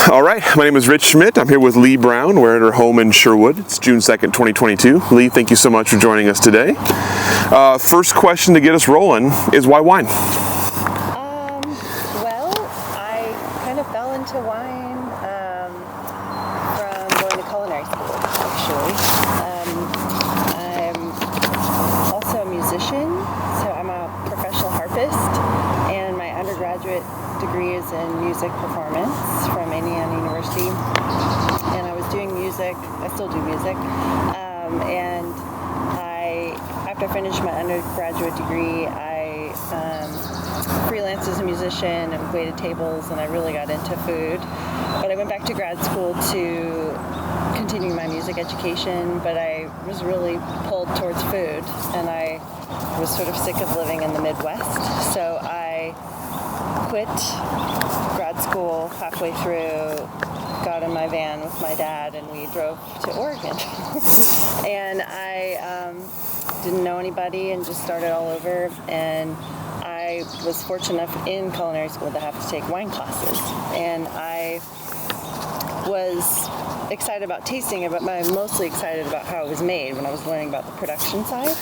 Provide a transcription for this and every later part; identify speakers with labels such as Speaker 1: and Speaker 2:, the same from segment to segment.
Speaker 1: All right, my name is Rich Schmidt. I'm here with Leigh Brown. We're at her home in Sherwood. It's June 2nd, 2022. Leigh, thank you so much for joining us today. First question to get us rolling is why wine?
Speaker 2: Well, I kind of fell into wine from going to culinary school, actually. I'm also a musician, so I'm a professional harpist, and my undergraduate degree is in music performance from Indiana University, and I was doing music. I still do music, and after I finished my undergraduate degree, I freelanced as a musician and waited tables, and I really got into food. But I went back to grad school to continue my music education, but I was really pulled towards food, and I was sort of sick of living in the Midwest, so I quit grad school halfway through, got in my van with my dad, and we drove to Oregon. And I didn't know anybody and just started all over, and I was fortunate enough in culinary school to have to take wine classes, and I was excited about tasting it, but I'm mostly excited about how it was made when I was learning about the production side.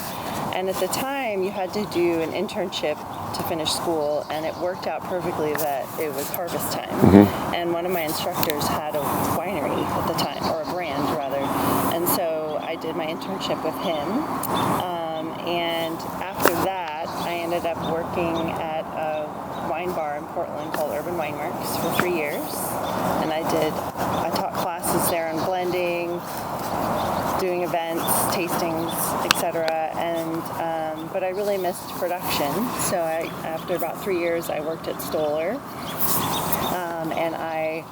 Speaker 2: And at the time, you had to do an internship to finish school, and it worked out perfectly that it was harvest time. Mm-hmm. And one of my instructors had a winery at the time, or a brand rather, and so I did my internship with him. And after that, I ended up working at a wine bar in Portland called Urban Wineworks for 3 years, and I taught classes there on blending, doing events, tastings, etc. But I really missed production. So after about 3 years, I worked at Stoller, and I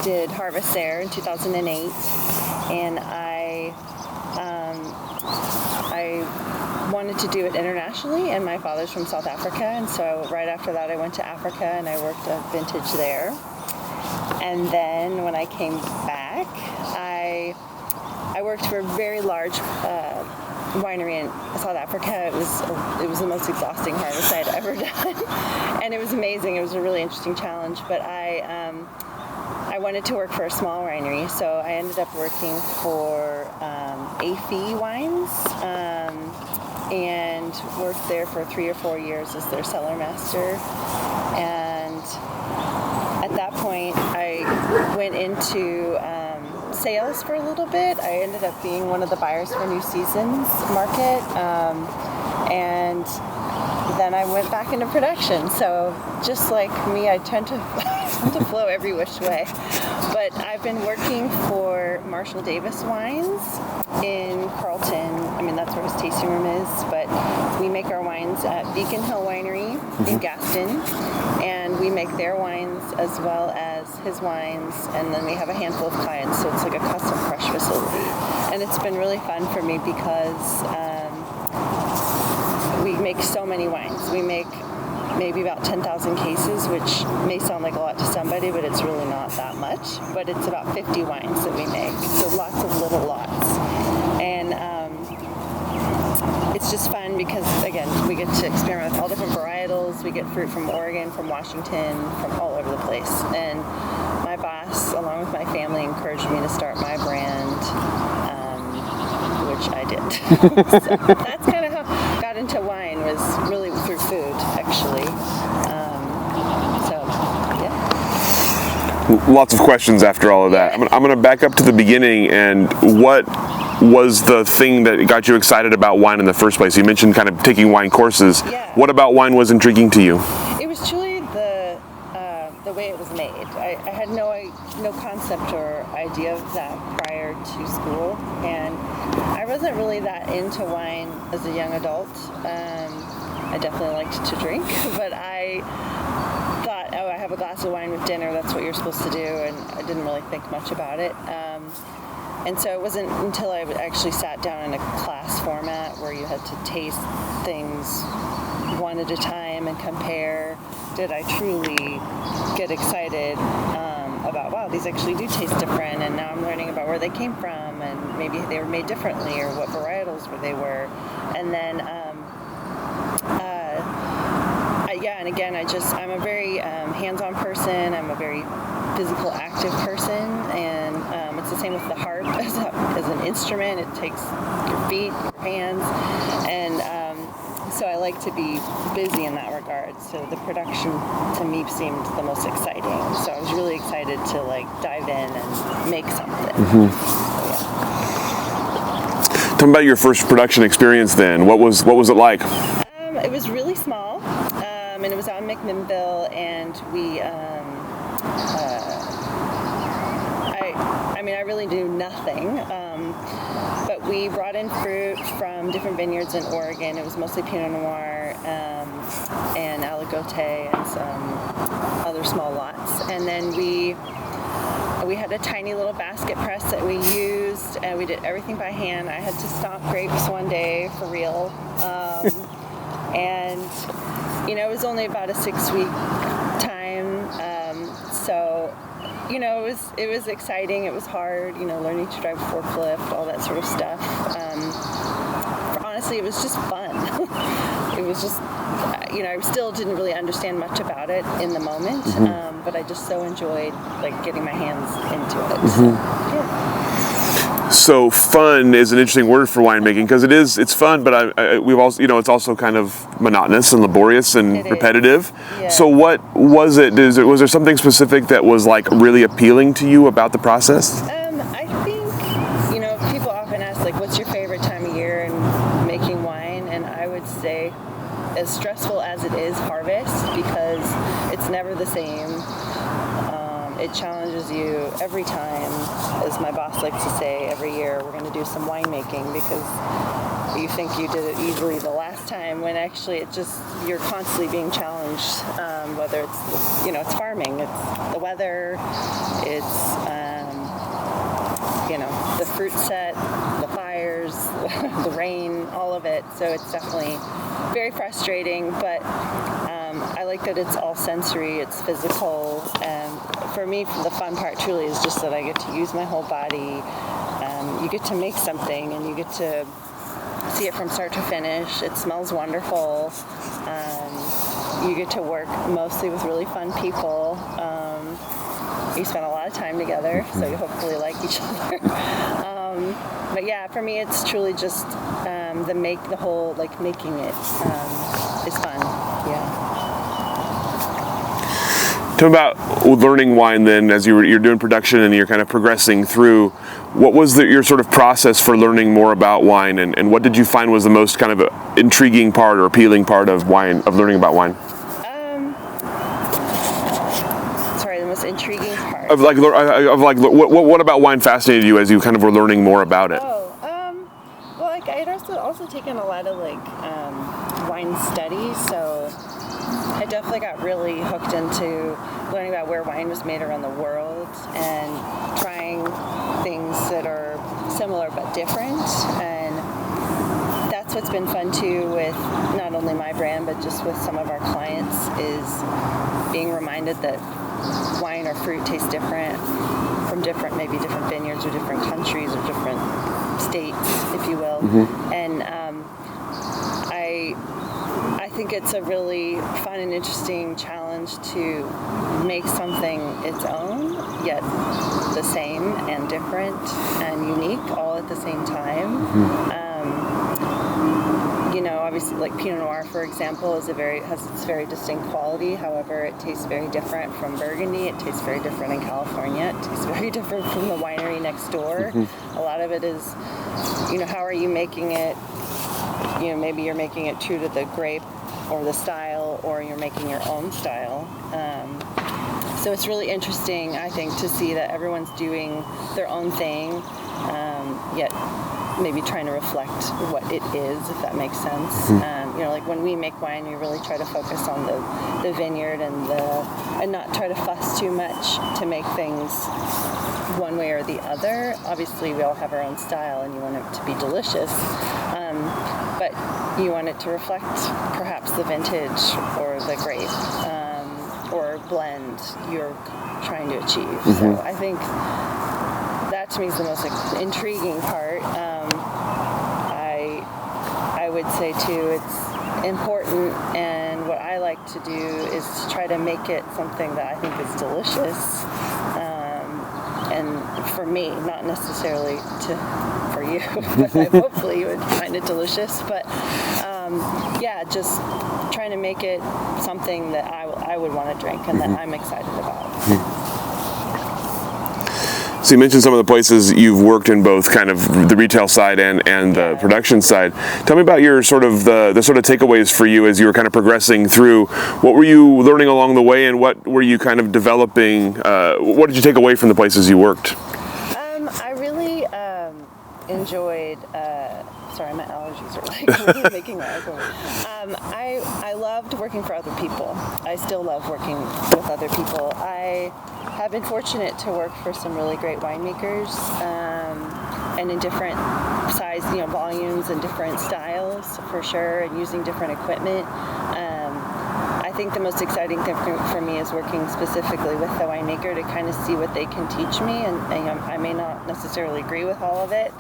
Speaker 2: did harvest there in 2008. And I wanted to do it internationally, and my father's from South Africa, and so right after that, I went to Africa and I worked at vintage there. And then when I came back, I worked for a very large winery in South Africa. It was the most exhausting harvest I'd ever done, and it was amazing. It was a really interesting challenge, but I wanted to work for a small winery, so I ended up working for AFI Wines, and worked there for 3 or 4 years as their cellar master. And at that point, I went into sales for a little bit. I ended up being one of the buyers for New Seasons Market, and then I went back into production. So just like me, I tend to flow every which way. But I've been working for Marshall Davis Wines in Carlton. I mean, that's where his tasting room is, but we make our wines at Beacon Hill Winery in Gaston, and we make their wines as well as his wines, and then we have a handful of clients, so it's like a custom crush facility. And it's been really fun for me because we make so many wines. We make maybe about 10,000 cases, which may sound like a lot to somebody, but it's really not that much. But it's about 50 wines that we make, so lots of little lots. And it's just fun because, again, we get to experiment with all different varietals. We get fruit from Oregon, from Washington, from all over the place. And my boss, along with my family, encouraged me to start my brand, which I did. So that's kind of how I got into wine, was really through food, actually.
Speaker 1: Lots of questions after all of that. I'm going to back up to the beginning. And what was the thing that got you excited about wine in the first place? You mentioned kind of taking wine courses.
Speaker 2: Yeah.
Speaker 1: What about wine was intriguing to you?
Speaker 2: It was truly the way it was made. I had no concept or idea of that prior to school, and I wasn't really that into wine as a young adult. I definitely liked to drink, but I thought, oh, I have a glass of wine with dinner, that's what you're supposed to do, and I didn't really think much about it. And so it wasn't until I actually sat down in a class format where you had to taste things one at a time and compare, did I truly get excited about, wow, these actually do taste different, and now I'm learning about where they came from, and maybe they were made differently, or what varietals they were. And then and again, I'm a very hands-on person. I'm a very physical active person, and it's the same with the harp as an instrument. It takes your feet, your hands, and so I like to be busy in that regard. So the production to me seemed the most exciting. So I was really excited to like dive in and make something. So,
Speaker 1: Tell me about your first production experience then. What was it like?
Speaker 2: It was really small, and it was on McMinnville, and we, I really knew nothing, but we brought in fruit from different vineyards in Oregon. It was mostly Pinot Noir and Aligote and some other small lots, and then we had a tiny little basket press that we used, and we did everything by hand. I had to stomp grapes one day for real. And, it was only about a 6-week time. So, it was exciting. It was hard, learning to drive a forklift, all that sort of stuff. Honestly, it was just fun. It was just, I still didn't really understand much about it in the moment, but I just so enjoyed like getting my hands into it. So, yeah.
Speaker 1: So fun is an interesting word for winemaking because it's fun, but we've also, it's also kind of monotonous and laborious and repetitive.
Speaker 2: Yeah.
Speaker 1: So what was it? Was there something specific that was like really appealing to you about the process?
Speaker 2: I think, people often ask like, what's your favorite time of year in making wine? And I would say, as stressful as it is, harvest, because it's never the same. It challenges you every time. As my boss likes to say, every year we're going to do some winemaking because you think you did it easily the last time when actually you're constantly being challenged, whether it's, it's farming, it's the weather, it's, the fruit set, the fires, the rain, all of it. So it's definitely very frustrating, but I like that it's all sensory, it's physical, and for me, the fun part truly is just that I get to use my whole body. You get to make something, and you get to see it from start to finish. It smells wonderful. You get to work mostly with really fun people. You spend a lot of time together, so you hopefully like each other. But yeah, for me, it's truly just the whole making it is fun. Yeah.
Speaker 1: Tell me about learning wine then, as you're doing production and you're kind of progressing through. What was your sort of process for learning more about wine, and what did you find was the most kind of intriguing part or appealing part of learning about wine?
Speaker 2: Sorry, the most intriguing part.
Speaker 1: What about wine fascinated you as you kind of were learning more about it?
Speaker 2: Well, I had also taken a lot of wine studies, so I definitely got really hooked into learning about where wine was made around the world and trying things that are similar but different. And that's what's been fun too with not only my brand but just with some of our clients, is being reminded that wine or fruit tastes different from maybe different vineyards or different countries or different states, if you will. And I think it's a really fun and interesting challenge to make something its own, yet the same and different and unique all at the same time. Obviously, like Pinot Noir, for example, has its very distinct quality. However, it tastes very different from Burgundy. It tastes very different in California. It tastes very different from the winery next door. A lot of it is, how are you making it? Maybe you're making it true to the grape or the style, or you're making your own style. So it's really interesting, I think, to see that everyone's doing their own thing, yet maybe trying to reflect what it is, if that makes sense. Like when we make wine, we really try to focus on the vineyard and not try to fuss too much to make things one way or the other. Obviously, we all have our own style, and you want it to be delicious. But you want it to reflect perhaps the vintage or the grape or blend you're trying to achieve. So I think that to me is the most intriguing part. I would say too, it's important, and what I like to do is to try to make it something that I think is delicious. for me, not necessarily for you. Hopefully you would find it delicious, but just trying to make it something that I would want to drink and that I'm excited about.
Speaker 1: So you mentioned some of the places you've worked in, both kind of the retail side and the production side. Tell me about your sort of the sort of takeaways for you as you were kind of progressing through. What were you learning along the way, and what were you kind of developing? What did you take away from the places you worked?
Speaker 2: I really enjoyed. Sorry, my allergies are like really making noise. I loved working for other people. I still love working with other people. I have been fortunate to work for some really great winemakers, and in different size, volumes and different styles for sure, and using different equipment. I think the most exciting thing for me is working specifically with the winemaker to kind of see what they can teach me, and I may not necessarily agree with all of it.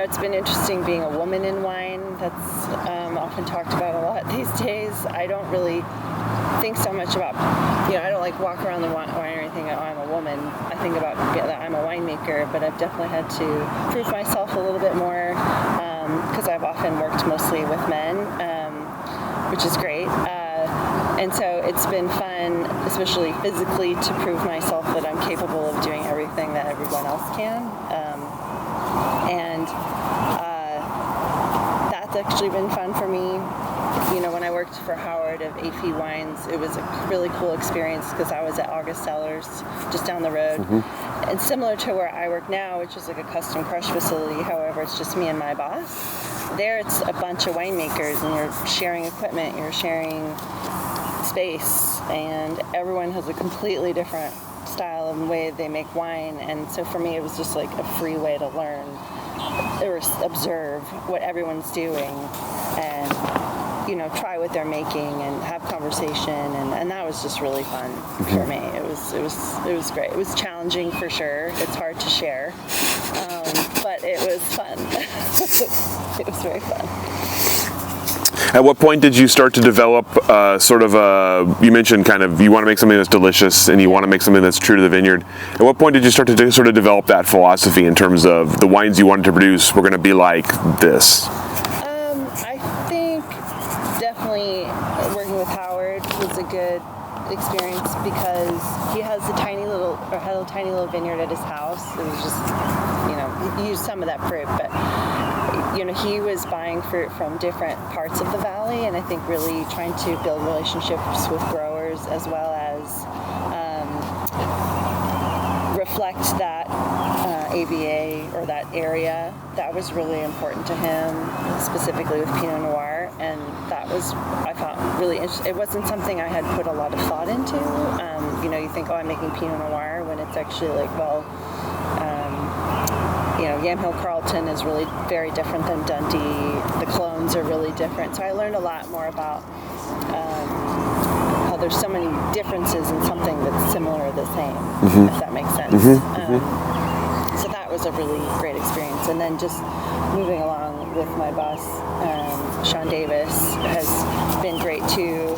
Speaker 2: It's been interesting being a woman in wine. That's often talked about a lot these days. I don't really think so much about, I don't like walk around the winery and think, oh, I'm a woman. I think about that I'm a winemaker, but I've definitely had to prove myself a little bit more because I've often worked mostly with men, which is great. And so it's been fun, especially physically, to prove myself that I'm capable of doing everything that everyone else can. And that's actually been fun for me. When I worked for Howard of AP Wines, it was a really cool experience because I was at August Cellars just down the road. Mm-hmm. And similar to where I work now, which is like a custom crush facility, however, it's just me and my boss. There it's a bunch of winemakers, and you're sharing equipment, you're sharing space, and everyone has a completely different style and way they make wine. And so for me, it was just like a free way to learn or observe what everyone's doing, and try what they're making and have conversation, and that was just really fun for me. It was great. It was challenging for sure. It's hard to share, but it was fun. It was very fun.
Speaker 1: At what point did you start to develop you mentioned kind of you want to make something that's delicious and you want to make something that's true to the vineyard. At what point did you start to sort of develop that philosophy in terms of the wines you wanted to produce were going to be like this?
Speaker 2: I think definitely working with Howard was a good experience because he had a tiny little vineyard at his house. It was just, he used some of that fruit, but he was buying fruit from different parts of the valley, and I think really trying to build relationships with growers as well as reflect that AVA or that area. That was really important to him, specifically with Pinot Noir, and that was, I thought, really interesting. It wasn't something I had put a lot of thought into. You think, oh, I'm making Pinot Noir, when it's actually like, well, Yamhill Carlton is really very different than Dundee. The clones are really different. So I learned a lot more about how there's so many differences in something that's similar or the same, if that makes sense. So that was a really great experience. And then just moving along with my boss, Sean Davis, has been great too,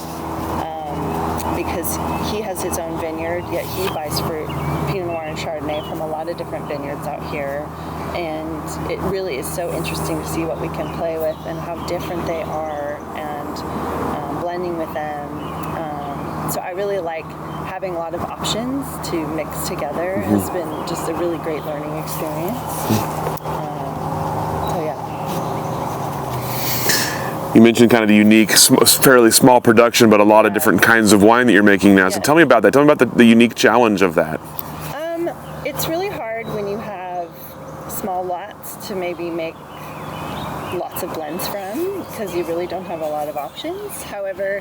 Speaker 2: because he has his own vineyard, yet he buys fruit, Pinot Noir and Chardonnay, from a lot of different vineyards out here. And it really is so interesting to see what we can play with and how different they are, and blending with them. So I really like having a lot of options to mix together. Has been just a really great learning experience.
Speaker 1: You mentioned kind of the unique, fairly small production, but a lot of different kinds of wine that you're making now. So tell me about that. Tell me about the unique challenge of that.
Speaker 2: It's really hard when you have small lots to maybe make lots of blends from, because you really don't have a lot of options. However,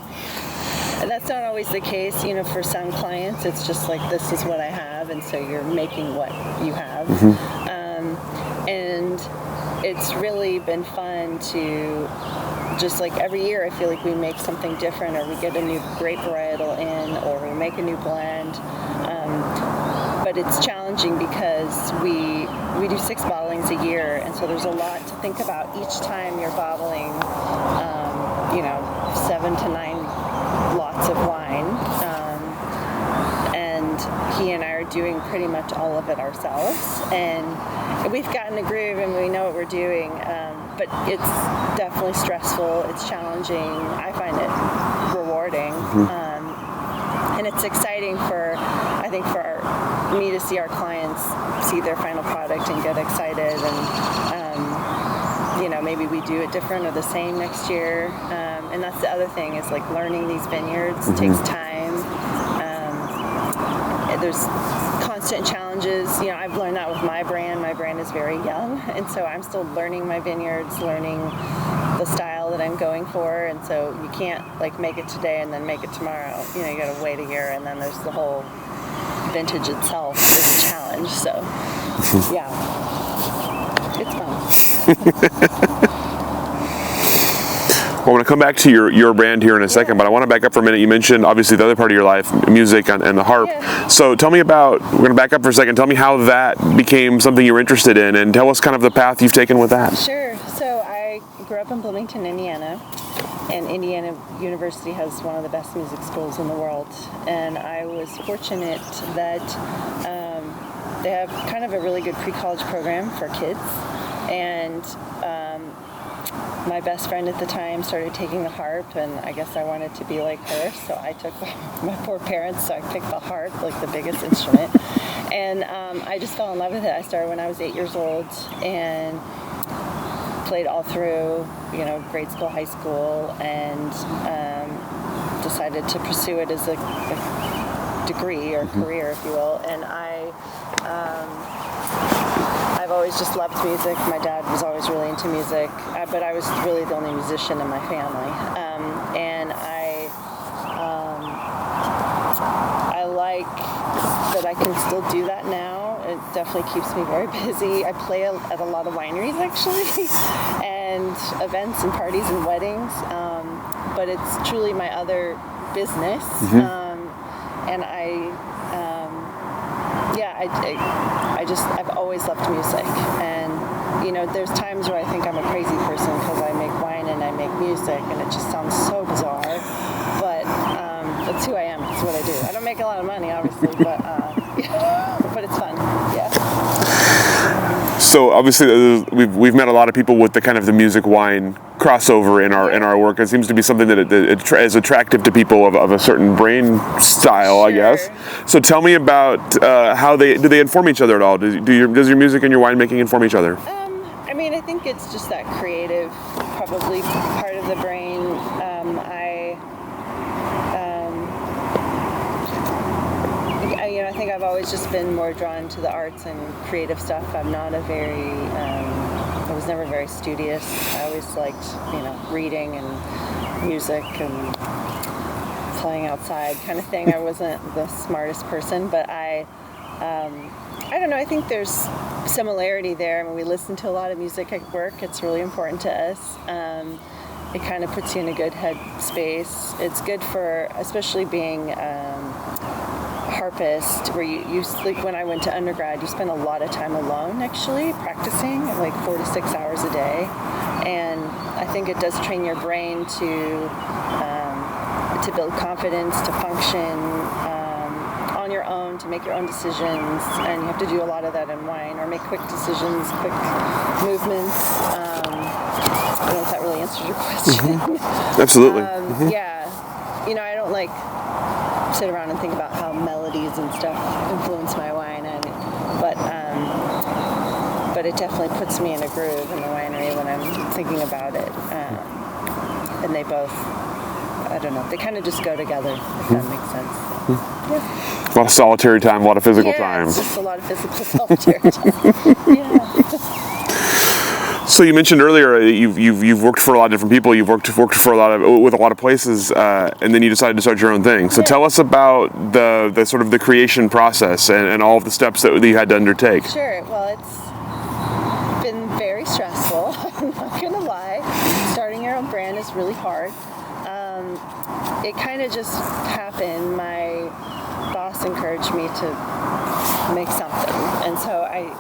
Speaker 2: that's not always the case. For some clients, it's just like, this is what I have, and so you're making what you have. And it's really been fun to just like every year I feel like we make something different, or we get a new grape varietal in, or we make a new blend. But it's challenging because we do 6 bottlings a year, and so there's a lot to think about each time you're bottling 7 to 9 lots of wine. doing pretty much all of it ourselves, and we've gotten a groove and we know what we're doing, but it's definitely stressful, it's challenging. I find it rewarding, and it's exciting for me to see our clients see their final product and get excited, and maybe we do it different or the same next year, and that's the other thing is like learning these vineyards takes time. There's constant challenges. I've learned that with my brand. My brand is very young, and so I'm still learning my vineyards, learning the style that I'm going for, and so you can't like make it today and then make it tomorrow. You got to wait a year, and then there's the whole vintage itself is a challenge. So yeah, it's fun.
Speaker 1: Well, I'm going to come back to your brand here in a second, but I want to back up for a minute. You mentioned, obviously, the other part of your life, music and the harp.
Speaker 2: Yeah.
Speaker 1: So tell me about, we're going to back up for a second, tell me how that became something you were interested in, and tell us kind of the path you've taken with that.
Speaker 2: Sure. So I grew up in Bloomington, Indiana, and Indiana University has one of the best music schools in the world. And I was fortunate that they have kind of a really good pre-college program for kids. And my best friend at the time started taking the harp, and I guess I wanted to be like her, so I took my poor parents, so I picked the harp, like the biggest instrument, and I just fell in love with it. I started when I was 8 years old and played all through, grade school, high school, and decided to pursue it as a degree or career, if you will, and I've always just loved music. My dad was always really into music, but I was really the only musician in my family. And I like that I can still do that now. It definitely keeps me very busy. I play at a lot of wineries, actually, and events and parties and weddings. But it's truly my other business. And I've always loved music, and there's times where I think I'm a crazy person because I make wine and I make music, and it just sounds so bizarre, but that's who I am. It's what I do. I don't make a lot of money, obviously, but but it's fun. Yeah.
Speaker 1: So obviously we've met a lot of people with the kind of the music wine crossover in our work. It seems to be something that is attractive to people of a certain brain style,
Speaker 2: Sure.
Speaker 1: I guess. So tell me about how do they inform each other at all? Does your music and your winemaking inform each other?
Speaker 2: I think it's just that creative, probably part of the brain. I think I've always just been more drawn to the arts and creative stuff. I'm not I was never very studious. I always liked, reading and music and playing outside kind of thing. I wasn't the smartest person, but I don't know, I think there's similarity there. I mean, we listen to a lot of music at work. It's really important to us. It kind of puts you in a good head space. It's good for, especially being harpist, where you like when I went to undergrad, you spend a lot of time alone actually practicing, like 4 to 6 hours a day, and I think it does train your brain to build confidence, to function on your own, to make your own decisions, and you have to do a lot of that in wine, or make quick decisions, quick movements. I don't know if that really answers your question.
Speaker 1: Absolutely.
Speaker 2: Yeah, I don't like sit around and think about how melodies and stuff influence my wine, but it definitely puts me in a groove in the winery when I'm thinking about it. And they both, I don't know, they kind of just go together, if that makes sense. Yeah.
Speaker 1: A lot of solitary time, a lot of physical time.
Speaker 2: It's just a lot of physical solitary time. Yeah.
Speaker 1: So you mentioned earlier you've worked for a lot of different people. You've worked for with a lot of places, and then you decided to start your own thing. So tell us about the sort of the creation process and all of the steps that you had to undertake.
Speaker 2: Sure. Well, it's been very stressful. I'm not gonna lie. Starting your own brand is really hard. It kind of just happened. My boss encouraged me to make something, and so I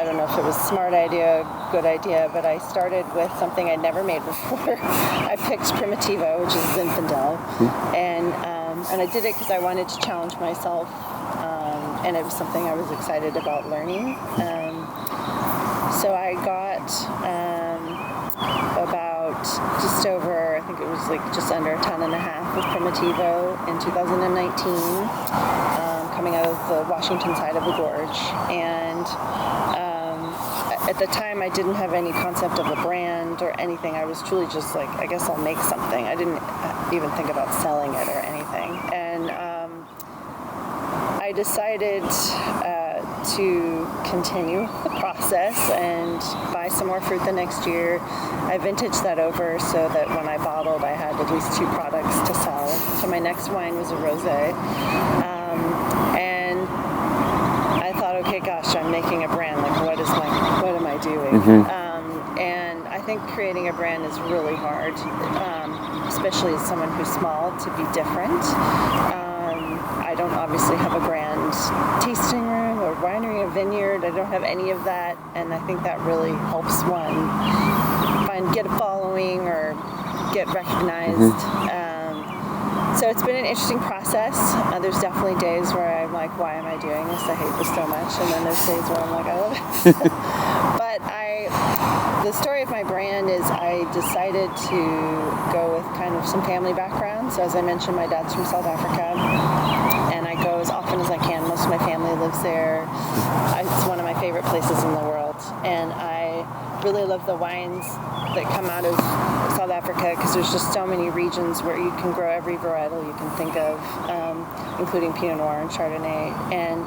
Speaker 2: don't know if it was a smart idea, good idea, but I started with something I'd never made before. I picked Primitivo, which is Zinfandel, and I did it because I wanted to challenge myself. and it was something I was excited about learning. So I got about just over, I think it was like just under a ton and a half of Primitivo in 2019, coming out of the Washington side of the gorge. And at the time, I didn't have any concept of a brand or anything. I was truly just like, I guess I'll make something. I didn't even think about selling it or anything. And I decided to continue the process and buy some more fruit the next year. I vintaged that over so that when I bottled, I had at least 2 products to sell. So my next wine was a rosé. And I thought, okay, gosh, I'm making a brand. Like, what am I doing? And I think creating a brand is really hard, especially as someone who's small, to be different. I don't obviously have a grand tasting room or winery or vineyard. I don't have any of that, and I think that really helps one get a following or get recognized. So it's been an interesting process. There's definitely days where I'm like, why am I doing this? I hate this so much. And then there's days where I'm like, I love it. But the story of my brand is I decided to go with kind of some family background. So as I mentioned, my dad's from South Africa, and I go as often as I can. Most of my family lives there. It's one of my favorite places in the world. And I really love the wines that come out of South Africa, because there's just so many regions where you can grow every varietal you can think of, including Pinot Noir and Chardonnay. And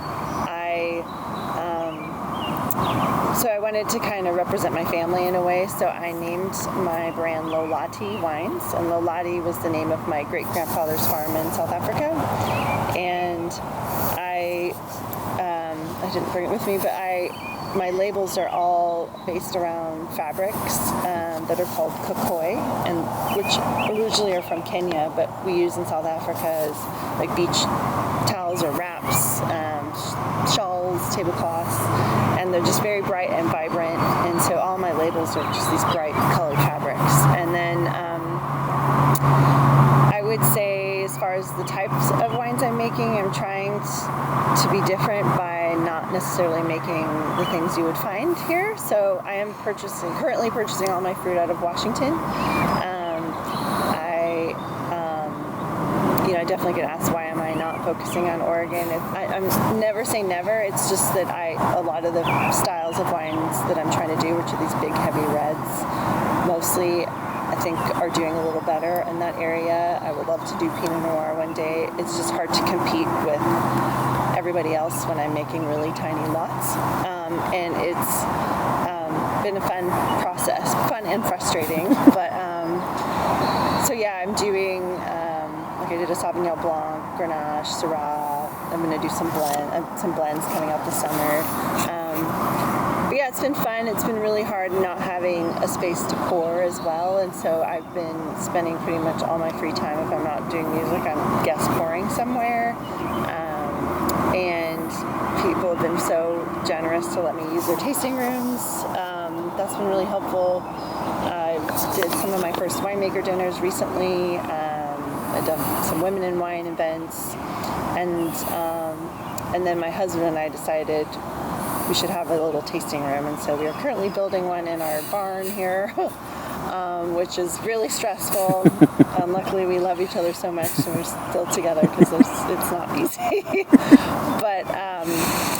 Speaker 2: so I wanted to kind of represent my family in a way, so I named my brand Lolati Wines, and Lolati was the name of my great-grandfather's farm in South Africa. And I didn't bring it with me, but my labels are all based around fabrics that are called kokoi, and which originally are from Kenya, but we use in South Africa as like beach towels or wraps, shawls, tablecloths, and they're just very bright and vibrant. And so all my labels are just these bright colored fabrics. And then I would say, as far as the types of wines I'm making, I'm trying to be different by not necessarily making the things you would find here. So I am currently purchasing all my fruit out of Washington. I definitely get asked, why am I not focusing on Oregon? I'm never say never. It's just that a lot of the styles of wines that I'm trying to do, which are these big heavy reds, mostly I think are doing a little better in that area. I would love to do Pinot Noir one day. It's just hard to compete with everybody else when I'm making really tiny lots. And it's been a fun process, fun and frustrating. But so yeah, I'm doing, I did a Sauvignon Blanc, Grenache, Syrah. I'm going to do some blends coming up this summer. But yeah, it's been fun. It's been really hard not having a space to pour as well. And so I've been spending pretty much all my free time, if I'm not doing music, I'm guest pouring somewhere. And people have been so generous to let me use their tasting rooms. That's been really helpful. I did some of my first winemaker dinners recently. I've done some women in wine events, and then my husband and I decided we should have a little tasting room, and so we are currently building one in our barn here, which is really stressful. Luckily, we love each other so much, and we're still together because it's not easy. But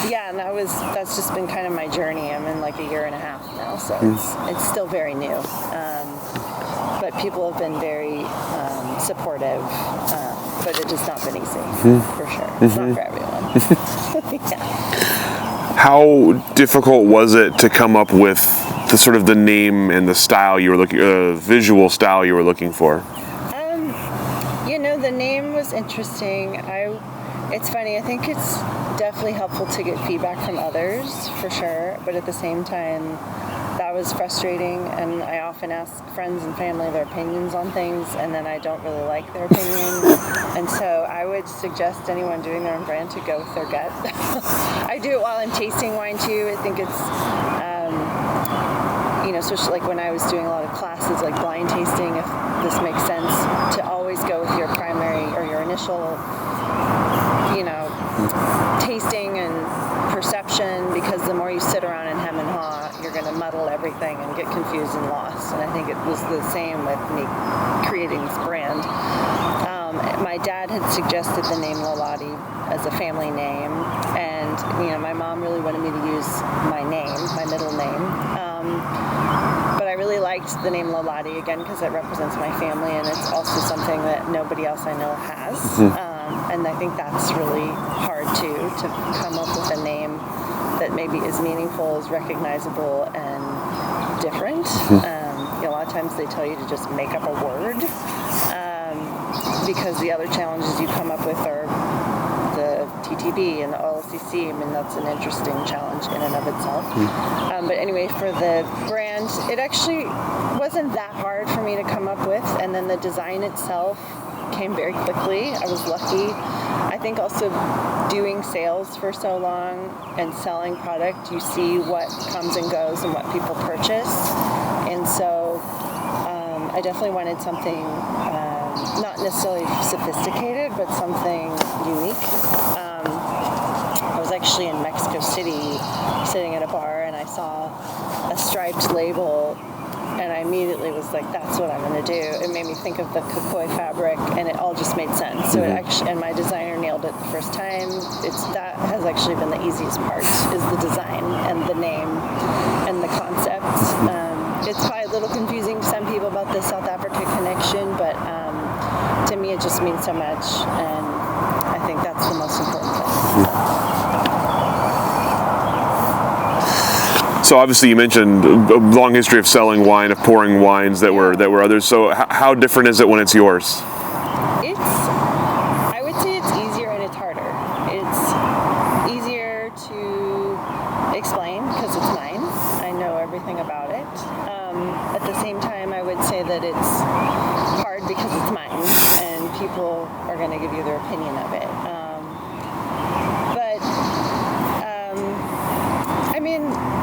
Speaker 2: yeah, and that's just been kind of my journey. I'm in like a year and a half now, so it's still very new. But people have been very supportive, but it has not been easy, for sure. It's not for everyone. Yeah.
Speaker 1: How difficult was it to come up with the sort of the name and the style you were looking, visual style you were looking for?
Speaker 2: The name was interesting. It's funny. I think it's definitely helpful to get feedback from others, for sure. But at the same time, that was frustrating, and I often ask friends and family their opinions on things, and then I don't really like their opinion. And so I would suggest anyone doing their own brand to go with their gut. I do it while I'm tasting wine too. I think it's, especially like when I was doing a lot of classes, like blind tasting, if this makes sense, to always go with your primary or your initial, tasting and perception, because the more you sit around and hem and haw, you're going to muddle everything and get confused and lost. And I think it was the same with me creating this brand. My dad had suggested the name Lolati as a family name, and my mom really wanted me to use my name, my middle name. But I really liked the name Lolati, again, because it represents my family, and it's also something that nobody else I know has. And I think that's really hard to come up with a name that maybe is meaningful, is recognizable, and different. A lot of times they tell you to just make up a word, because the other challenges you come up with are the TTB and the OLCC. I mean, that's an interesting challenge in and of itself. But anyway, for the brand, it actually wasn't that hard for me to come up with, and then the design itself came very quickly. I was lucky. I think also doing sales for so long and selling product, you see what comes and goes and what people purchase. And so I definitely wanted something not necessarily sophisticated, but something unique. I was actually in Mexico City sitting at a bar, and I saw a striped label, and I immediately was like, that's what I'm going to do. It made me think of the kukoi fabric, and it all just made sense. So it actually, and my designer nailed it the first time. That has actually been the easiest part, is the design and the name and the concept. It's probably a little confusing to some people about the South Africa connection, but to me it just means so much, and I think that's the most important thing.
Speaker 1: So obviously you mentioned a long history of selling wine, of pouring wines that were others. So how different is it when it's yours?
Speaker 2: I would say it's easier and it's harder. It's easier to explain because it's mine. I know everything about it. At the same time, I would say that it's hard because it's mine, and people are going to give you their opinion of it.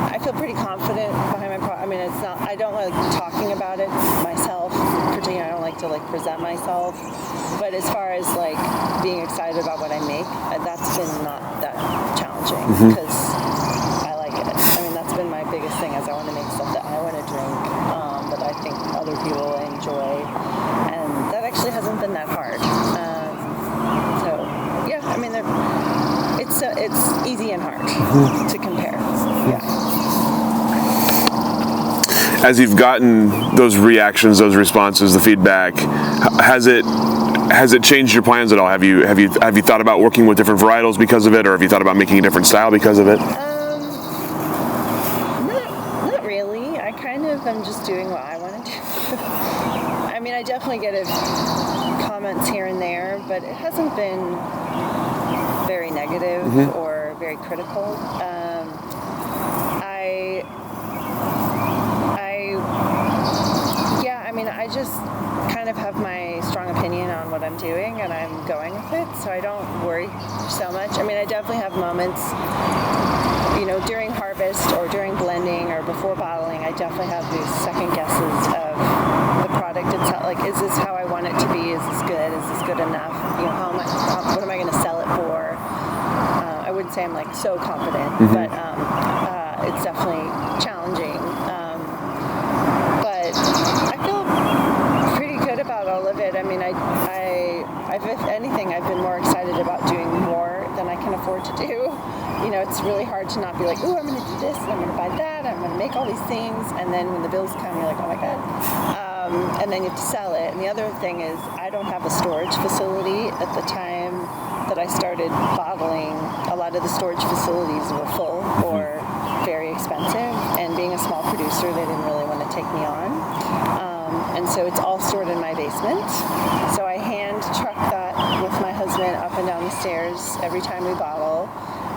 Speaker 2: I feel pretty confident behind my product. I mean, it's not. I don't like talking about it myself. Particularly, I don't like to present myself. But as far as being excited about what I make, that's been not that challenging because I like it. I mean, that's been my biggest thing. Is I want to make stuff that I want to drink, that I think other people enjoy, and that actually hasn't been that hard. So yeah, I mean, it's easy and hard to compare. Yeah.
Speaker 1: As you've gotten those reactions, those responses, the feedback, has it changed your plans at all? Have you thought about working with different varietals because of it, or have you thought about making a different style because of it?
Speaker 2: Not really. I kind of am just doing what I want to do. I mean, I definitely get comments here and there, but it hasn't been very negative or very critical. I just kind of have my strong opinion on what I'm doing, and I'm going with it, so I don't worry so much. I mean, I definitely have moments, during harvest or during blending or before bottling, I definitely have these second guesses of the product itself. Is this how I want it to be? Is this good? Is this good enough? What am I going to sell it for? I wouldn't say I'm so confident, but it's definitely challenging. But I feel pretty good about all of it. I mean, if anything, I've been more excited about doing more than I can afford to do. It's really hard to not be like, ooh, I'm going to do this, and I'm going to buy that, I'm going to make all these things, and then when the bills come, you're like, oh my God. And then you have to sell it. And the other thing is, I don't have a storage facility. At the time that I started bottling, a lot of the storage facilities were full or very expensive, and being a small producer, they didn't really want to take me on. And so it's all stored in my basement. So I hand truck that with my husband up and down the stairs every time we bottle.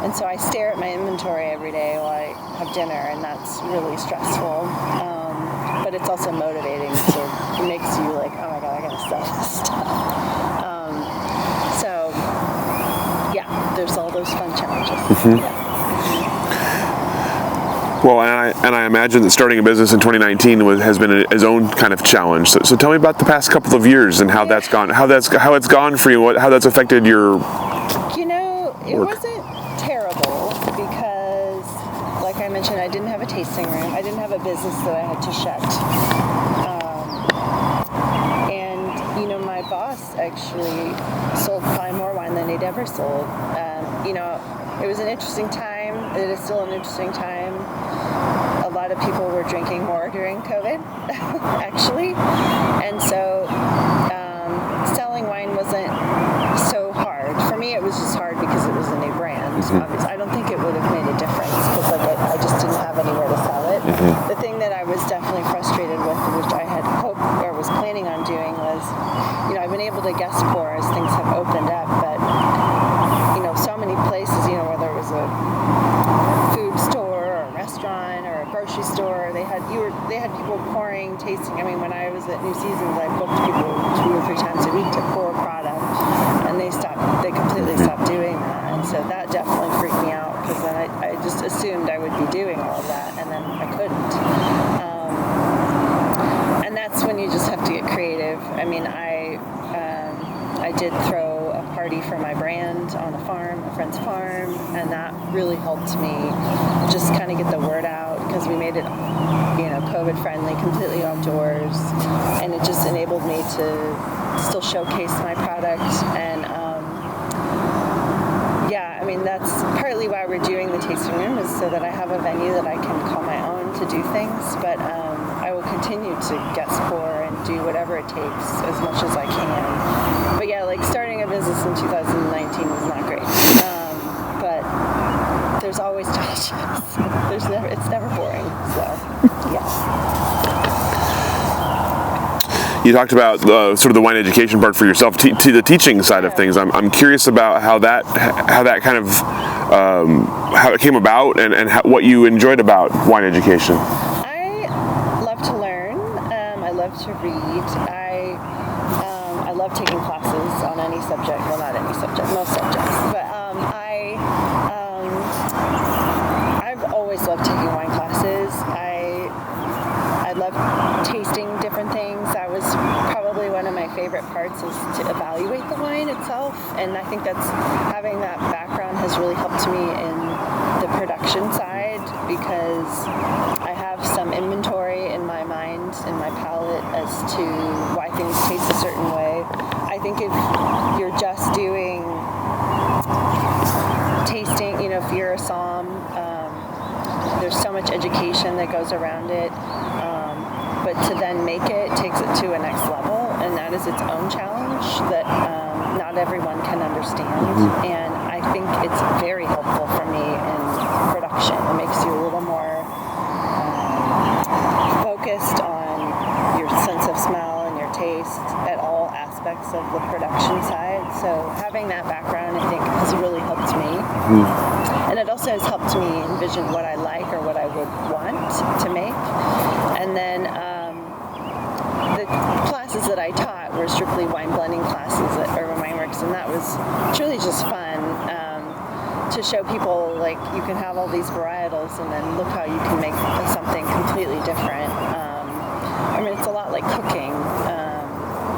Speaker 2: And so I stare at my inventory every day while I have dinner, and that's really stressful. But it's also motivating. So it makes you like, oh my God, I gotta sell this stuff. So yeah, there's all those fun challenges. Yeah.
Speaker 1: Well, and I imagine that starting a business in 2019 has been its own kind of challenge. So tell me about the past couple of years and how that's gone. How it's gone for you. How that's affected your.
Speaker 2: It wasn't terrible because, like I mentioned, I didn't have a tasting room. I didn't have a business that I had to shut. And, you know, my boss actually sold probably more wine than he'd ever sold. You know, it was an interesting time. It is still an interesting time. A lot of people were drinking more during COVID, actually. And so selling wine wasn't so hard. For me, it was just hard because it was a new brand. Obviously, I don't think it would have made a difference because I just didn't have anywhere to sell it. The thing that I was definitely frustrated with, which I had hoped or was planning on doing, was, you know, I've been able to guest pour as things have opened up, but, you know, so many places, you know, whether it was a food store or a restaurant or a grocery store, they had people pouring, tasting. I mean, when I was at New Seasons, I booked people 2 or 3 times a week to pour product, and they completely stopped doing that. And so that definitely freaked me out because then I just assumed I would be doing all of that, and then I couldn't. And that's when you just have to get creative. I mean, I did throw a party for my brand on a farm, a friend's farm, and that really helped me just kind of get the word out because we made it, you know, COVID friendly, completely outdoors, and it just enabled me to still showcase my product. And yeah, I mean, that's partly why we're doing the tasting room, is so that I have a venue that I can call my own to do things, but I will continue to guest pour and do whatever it takes as much as I can. But yeah, like starting a business in 2019 was not great. But there's always challenges. It's never boring. So yeah.
Speaker 1: You talked about sort of the wine education part for yourself, to the teaching side of things. I'm curious about how that kind of how it came about and what you enjoyed about wine education.
Speaker 2: I love to learn. I love to read. I love taking classes on any subject. Well, not any subject, most subjects. But I've always loved taking wine classes. I love tasting different things. That was probably one of my favorite parts, is to evaluate the wine itself. And I think having that background has really helped me in the production side, because I have some inventory in my mind, in my palate, as to why things taste a certain way. I think if you're just doing tasting, you know, if you're a somm, there's so much education that goes around it. But to then make it takes it to a next level, and that is its own challenge that not everyone can understand. And I think it's very helpful for me in production. It makes you a little more focused on your sense of smell and your taste at all aspects of the production side. So having that background, I think, has really helped me. And it also has helped me envision what I like or what I would want to make. And then the classes that I taught were strictly wine blending classes at Urban Wineworks, and that was truly just fun to show people, like, you can have all these varietals and then look how you can make something completely different. I mean, it's a lot like cooking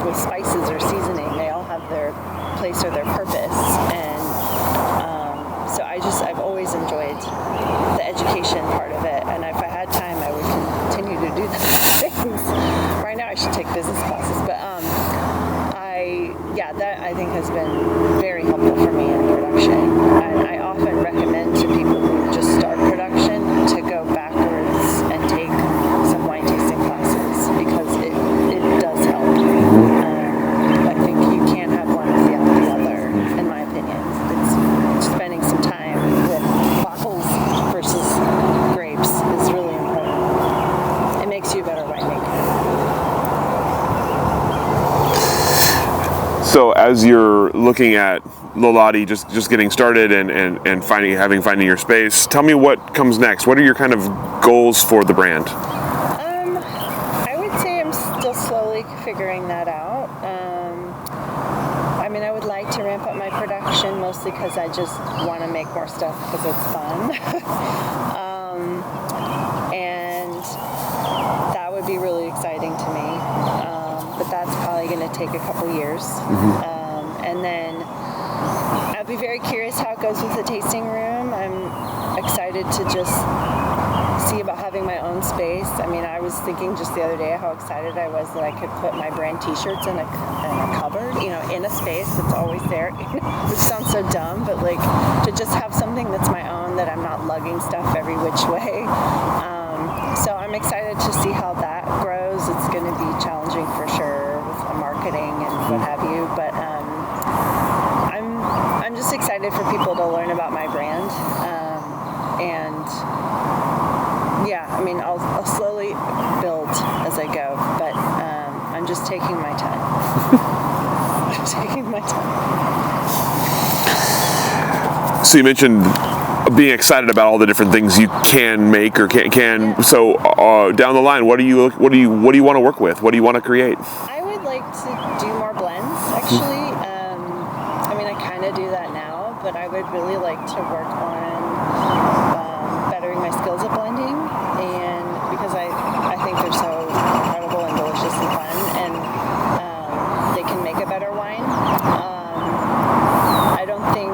Speaker 2: with spices or seasoning. They all have their place or their purpose, and so I've always enjoyed the education part of it, and if I had time, I would continue to do those things. Right now, I should take business classes, but that I think has been very helpful for me in production. And I often recommend to people who just start production to go backwards and take some wine tasting classes, because it does help. I think you can't have one without the other, in my opinion. It's spending some time with bottles versus grapes is really important. It makes you a better winemaker.
Speaker 1: So as you're looking at Lolati, just getting started and finding your space, tell me what comes next. What are your kind of goals for the brand?
Speaker 2: I would say I'm still slowly figuring that out. I mean, I would like to ramp up my production, mostly because I just want to make more stuff because it's fun. And that would be really exciting to me. But that's probably going to take a couple years. And then I'd be very curious how it goes with the tasting room. I'm excited to just see about having my own space. I mean, I was thinking just the other day how excited I was that I could put my brand t-shirts in a cupboard, in a space that's always there, which sounds so dumb, but like to just have something that's my own, that I'm not lugging stuff every which way. So I'm excited to see how that grows. It's going to be challenging for sure with marketing and what have you, but I'm just excited for people to learn about my brand. And yeah, I mean, I'll slowly build as I go, but I'm just taking my time. I'm taking my time.
Speaker 1: So you mentioned being excited about all the different things you can make or can.
Speaker 2: Yeah.
Speaker 1: So down the line, what do you want to work with? What do you want to create?
Speaker 2: I would like to do more blends, actually. I mean, I kind of do that now, but I would really like to work on bettering my skills at blending, and because I think they're so incredible and delicious and fun, and they can make a better wine. I don't think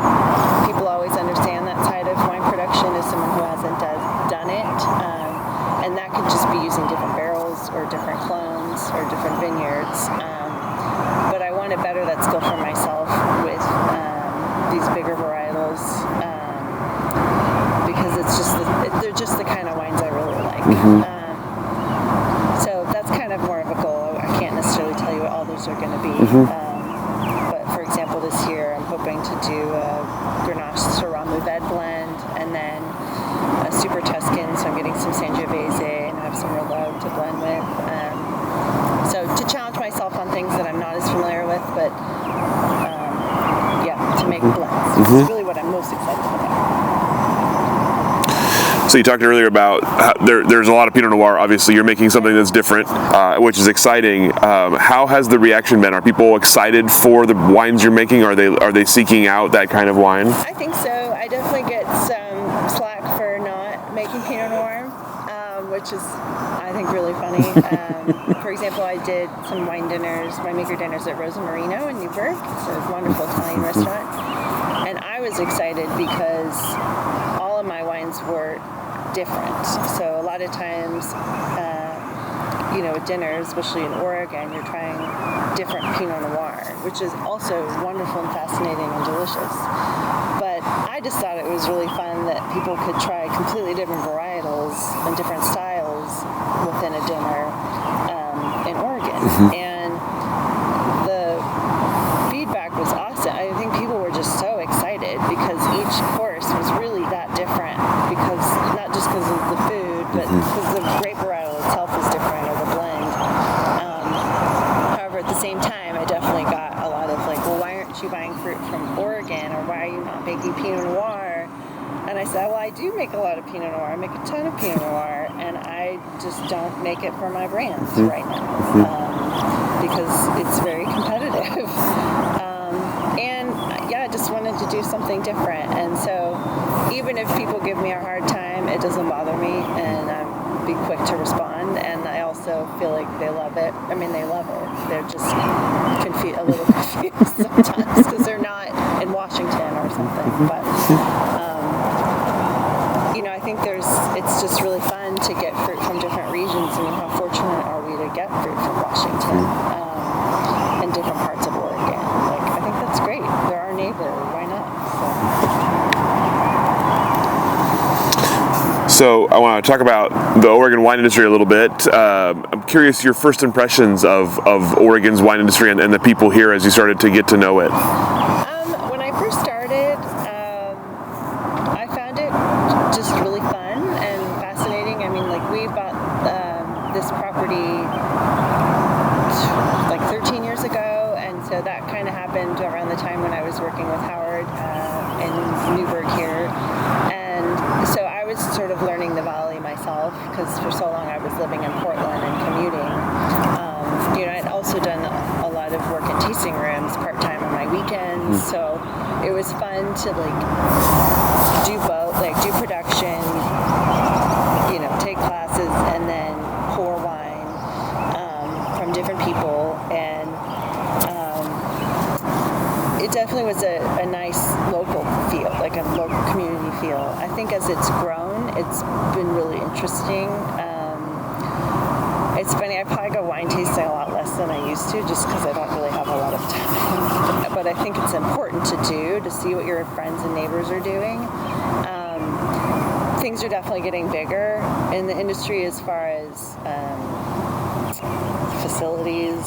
Speaker 2: people always understand that side of wine production as someone who hasn't done it, and that could just be using different barrels or different clones or different vineyards. But I want to better that skill for myself with these bigger varietals, because they're just the kind of wines I really like. So that's kind of more of a goal. I can't necessarily tell you what all those are going to be. But for example, this year I'm hoping to do a Grenache Syrah Mourvèdre blend, and then a Super Tuscan, so I'm getting some Sangiovese and have some Merlot to blend with. So to challenge myself on things that I'm not as familiar with, but to make blends. It's really what I'm most excited about.
Speaker 1: So you talked earlier about how there's a lot of Pinot Noir. Obviously, you're making something that's different, which is exciting. How has the reaction been? Are people excited for the wines you're making? Are they seeking out that kind of wine?
Speaker 2: I think so. I definitely get some slack for not making Pinot Noir, which is, I think, really funny. For example, I did some winemaker dinners at Rosa Marino in Newburgh. It's a wonderful Italian restaurant. And I was excited because all of my wines were different. So a lot of times, at dinners, especially in Oregon, you're trying different Pinot Noir, which is also wonderful and fascinating and delicious. But I just thought it was really fun that people could try completely different varietals and different styles within a dinner in Oregon. And the feedback was awesome. I think people were just so excited because each course was really that different, because not just because of the food, but because the grape varietal itself is different, or the blend. However, at the same time, I definitely got a lot of like, well, why aren't you buying fruit from Oregon, or why are you not making Pinot Noir? And I said, well, I do make a lot of Pinot Noir. I make a ton of Pinot Noir, and I just don't make it for my brands right now, because it's very competitive. I just wanted to do something different, and so even if people give me a hard time, it doesn't bother me, and I'm be quick to respond. And I also feel like they love it. I mean, they love it. They're just a little confused sometimes because they're not in Washington or something. But I think it's just really fun to get fruit from different regions. I mean, how fortunate are we to get fruit from Washington and different parts of Oregon? Like, I think that's great. They're our neighbor. Why not?
Speaker 1: So I want to talk about the Oregon wine industry a little bit. I'm curious your first impressions of Oregon's wine industry and the people here as you started to get to know it.
Speaker 2: When I first started, I found it just really fun and fascinating. I mean, like, we bought this property like 13 years ago, and so that kind of happened around the time when I was working with Howard in Newburgh here. And so I was sort of learning the valley myself, because for so long I was living in Portland and commuting. I'd also done a lot of work in tasting rooms part-time on my weekends, so it was fun to do both, do production, take classes, and then pour wine from different people. And it definitely originally was a nice local feel, like a local community feel. I think as it's grown, it's been really interesting. It's funny, I probably go wine tasting a lot less than I used to just because I don't really have a lot of time. But I think it's important to do, to see what your friends and neighbors are doing. Things are definitely getting bigger in the industry as far as facilities.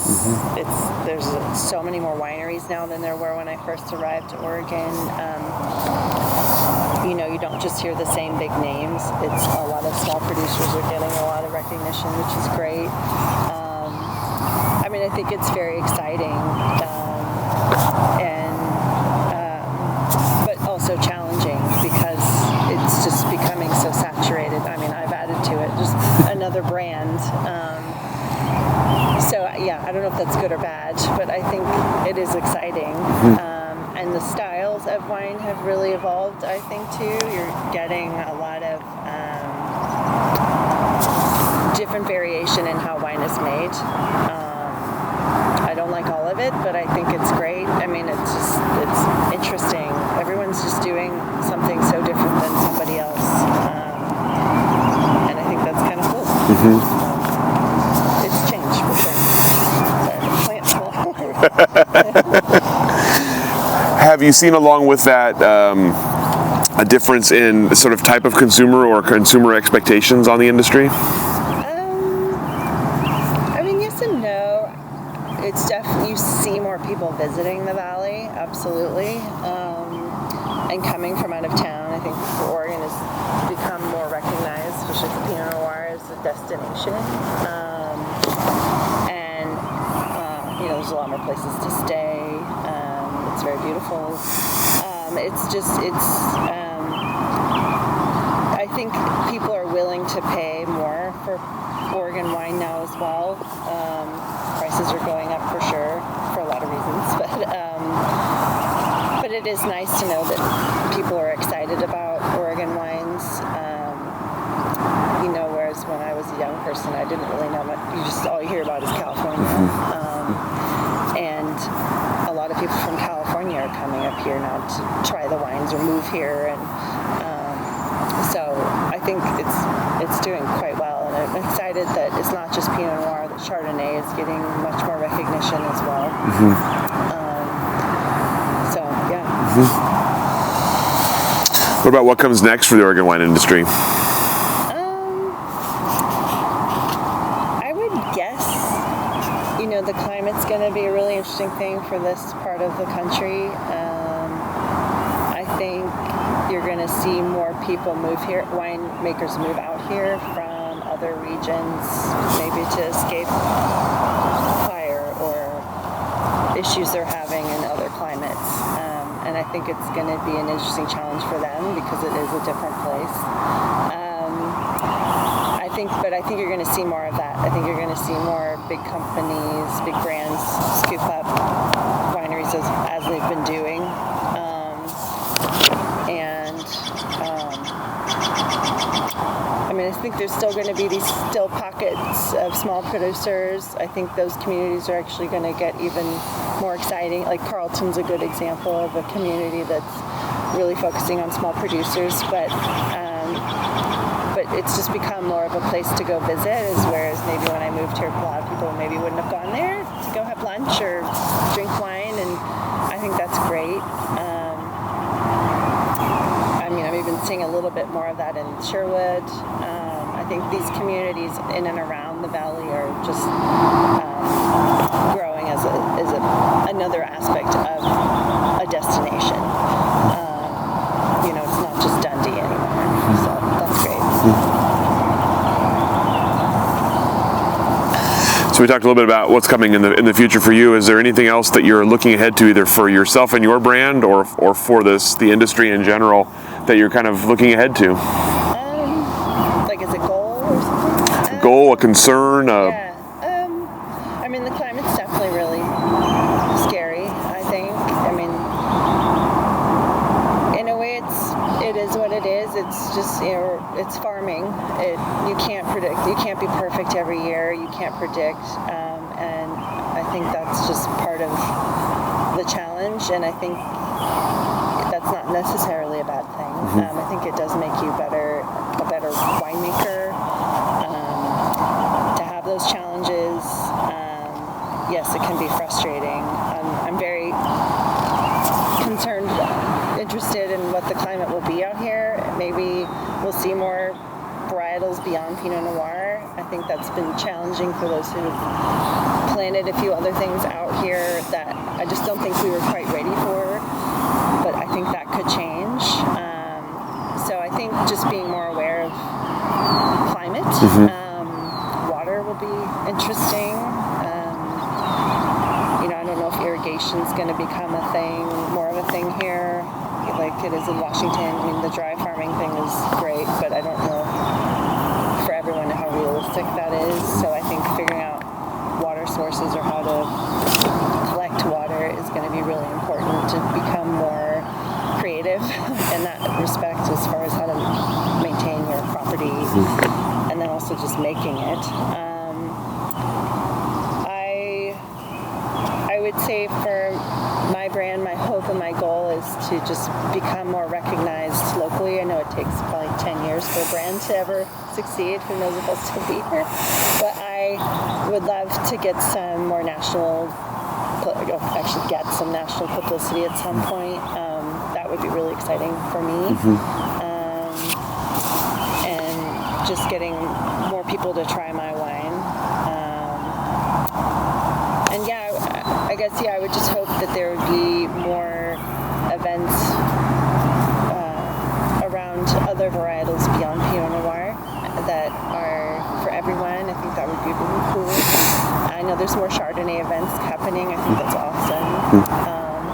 Speaker 2: There's so many more wineries now than there were when I first arrived to Oregon. You don't just hear the same big names. It's a lot of small producers are getting a lot of recognition, which is great. I think it's very exciting, but also challenging because it's just becoming so saturated. I've added to it just another brand. I don't know if that's good or bad, but I think it is exciting. And the styles of wine have really evolved, I think, too. You're getting a lot of different variation in how wine is made. I don't like all of it, but I think it's great. It's interesting. Everyone's just doing something so different than somebody else. And I think that's kind of cool. It's change for sure.
Speaker 1: Have you seen along with that a difference in sort of type of consumer or consumer expectations on the industry?
Speaker 2: Yes and no. It's definitely, you see more people visiting the valley, absolutely, and coming from out of town. I think Oregon has become more recognized, especially for Pinot Noir, as a destination. There's a lot more places to stay. It's very beautiful. I think people are willing to pay more for Oregon wine now as well. Prices are going up for sure, for a lot of reasons, but it is nice to know that people are excited about Oregon wines. Whereas when I was a young person, I didn't really know much. All you hear about is California. And a lot of people from California are coming up here now to try the wines or move here, and so I think it's doing quite well. And I'm excited that it's not just Pinot Noir; that Chardonnay is getting much more recognition as well.
Speaker 1: What about what comes next for the Oregon wine industry?
Speaker 2: The climate's going to be a really interesting thing for this part of the country. I think you're going to see more people move here, winemakers move out here from other regions, maybe to escape fire or issues they're having in other climates. And I think it's going to be an interesting challenge for them because it is a different place. I think you're going to see more of that. I think you're going to see more big companies, big brands scoop up wineries as they've been doing. I think there's still going to be these still pockets of small producers. I think those communities are actually going to get even more exciting. Like Carleton's a good example of a community that's really focusing on small producers, but it's just become more of a place to go visit, whereas maybe when I moved here, a lot of people maybe wouldn't have gone there to go have lunch or drink wine, and I think that's great. I'm even seeing a little bit more of that in Sherwood. I think these communities in and around the valley are just growing as another aspect of a destination. It's not just Dundee anymore, so that's great.
Speaker 1: So we talked a little bit about what's coming in the future for you. Is there anything else that you're looking ahead to, either for yourself and your brand, or for the industry in general, that you're kind of looking ahead to?
Speaker 2: Like as a goal or something?
Speaker 1: A goal, a concern?
Speaker 2: Yeah. The climate's definitely really scary, I think. In a way, it is what it is. It's just, it's farming. You can't predict. You can't be perfect every year. You can't predict. And I think that's just part of the challenge, and I think that's not necessarily a bad thing. I think it does make you a better winemaker. To have those challenges, yes, it can be frustrating. I'm very concerned, interested in what the climate will be out here. Maybe we'll see more varietals beyond Pinot Noir. I think that's been challenging for those who have planted a few other things out here that I just don't think we were quite ready for, but I think that could change. So I think just being more aware of climate, water will be interesting. I don't know if irrigation is going to become more of a thing here, like it is in Washington. I mean, the dry farming thing is great, but I don't know for everyone how realistic that is. So I think figuring out water sources or how to collect water is going to be really important to become more creative in that respect as far as how to maintain your property, and then also just making it. I would say for my brand, my hope and my goal is to just become more recognized locally. I know it takes probably 10 years for a brand to ever succeed. Who knows if I'll still be here? But I would love to get some more national publicity at some point. That would be really exciting for me. And just getting more people to try my wine. And yeah, I guess, I would just hope that there would be more events around other varietals beyond Pinot Noir that are for everyone. I think that would be really cool. I know there's more Chardonnay events happening. I think that's awesome.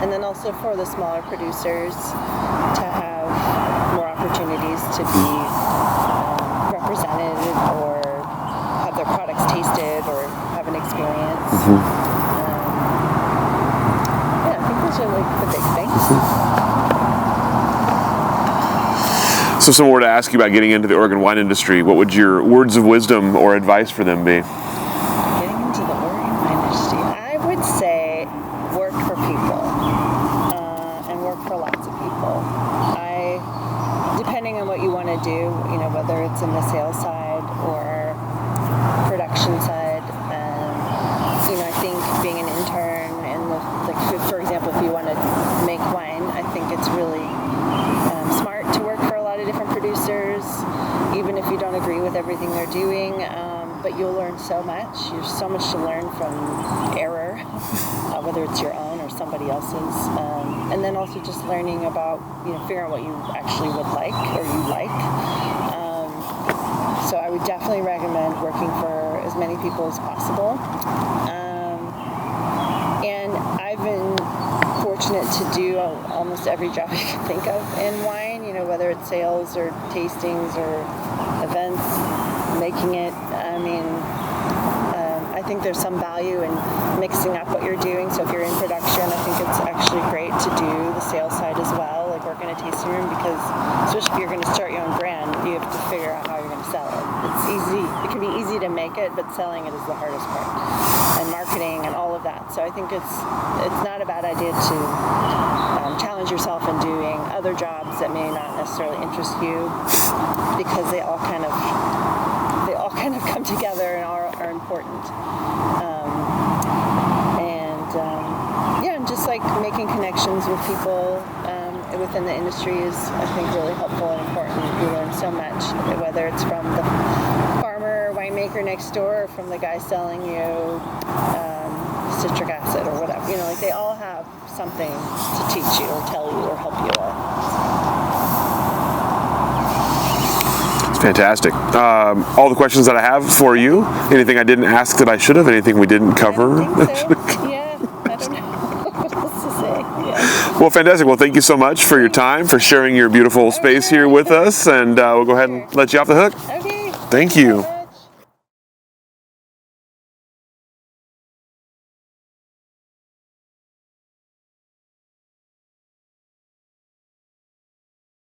Speaker 2: And then also for the smaller producers to have more opportunities to be represented or have their products tasted or have an experience. Those are like the big things.
Speaker 1: So if someone were to ask you about getting into the Oregon wine industry, what would your words of wisdom or advice for them be?
Speaker 2: Getting into the Oregon wine industry, I would say work for people and work for lots of people. Depending on what you want to do, whether it's in the sales side or production side, I think being an intern for example, if you want to make wine, I think it's really smart to work for a lot of different producers, even if you don't agree with everything they're doing, but you'll learn so much. There's so much to learn from error, whether it's your own or somebody else's, and then also just learning about, figuring out what you actually would like or you like. So I would definitely recommend working for as many people as possible. And I've been fortunate to do almost every job you can think of in wine, whether it's sales or tastings or events, making it. I think there's some value in mixing up what you're doing. So if you're in production, I think it's actually great to do the sales side as well, like work in a tasting room, because especially if you're going to start your own brand, you have to figure out how you're going to sell it. It's easy. It can be easy to make it, but selling it is the hardest part. And marketing and all of that. So I think it's not a bad idea to challenge yourself in doing other jobs that may not necessarily interest you, because they all kind of come together and are important. And just like making connections with people within the industry is, I think, really helpful and important. You learn so much, whether it's from the farmer or winemaker next door or from the guy selling you citric acid or whatever. They all have something to teach you or tell you or help you with.
Speaker 1: It's fantastic. All the questions that I have for you. Anything I didn't ask that I should have? Anything we didn't cover?
Speaker 2: I don't think so. Yeah, I don't know what else to say. Yeah.
Speaker 1: Well, fantastic. Well, thank you so much for your time, for sharing your beautiful space here with us, and we'll go ahead and let you off the hook.
Speaker 2: Okay.
Speaker 1: Thank you.
Speaker 2: Bye-bye.